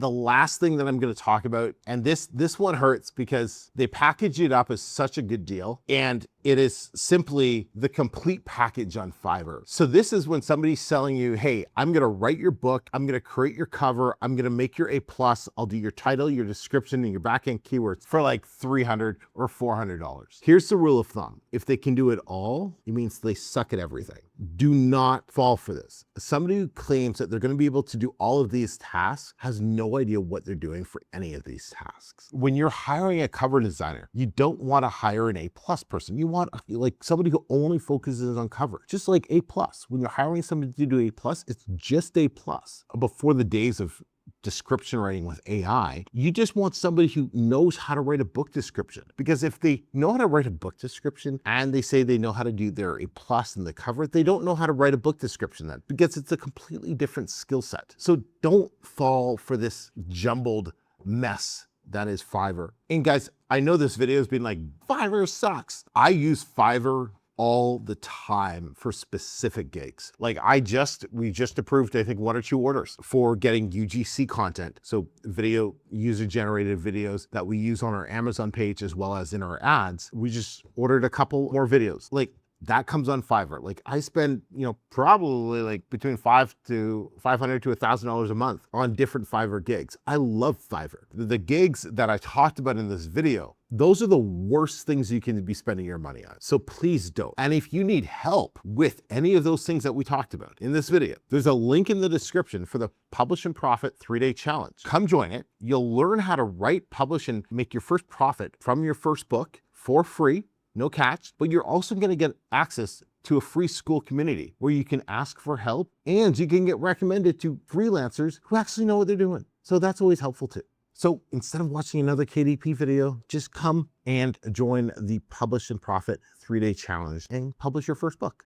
The last thing that I'm going to talk about, and this one hurts because they package it up as such a good deal, and it is simply the complete package on Fiverr. So this is when somebody's selling you, hey, I'm going to write your book, I'm going to create your cover, I'm going to make your A+, I'll do your title, your description, and your backend keywords for like $300 or $400. Here's the rule of thumb. If they can do it all, it means they suck at everything. Do not fall for this. Somebody who claims that they're going to be able to do all of these tasks has no idea what they're doing for any of these tasks. When you're hiring a cover designer, you don't want to hire an A+ person. You want like somebody who only focuses on cover, just like A+. When you're hiring somebody to do A+, it's just A+. Before the days of description writing with AI, you just want somebody who knows how to write a book description. Because if they know how to write a book description and they say they know how to do their A+ in the cover, they don't know how to write a book description then, because it's a completely different skill set. So don't fall for this jumbled mess that is Fiverr. And guys, I know this video has been like, Fiverr sucks. I use Fiverr all the time for specific gigs. Like we just approved, I think, 1 or 2 orders for getting UGC content. So video, user-generated videos that we use on our Amazon page as well as in our ads. We just ordered a couple more videos. Like that comes on Fiverr. Like I spend, probably like between $500 to $1,000 a month on different Fiverr gigs. I love Fiverr. The gigs that I talked about in this video, those are the worst things you can be spending your money on. So please don't. And if you need help with any of those things that we talked about in this video, there's a link in the description for the Publish and Profit 3-day challenge. Come join it. You'll learn how to write, publish, and make your first profit from your first book for free. No catch, but you're also going to get access to a free SKOOL community where you can ask for help and you can get recommended to freelancers who actually know what they're doing. So that's always helpful too. So instead of watching another KDP video, just come and join the Publish and Profit 3-day challenge and publish your first book.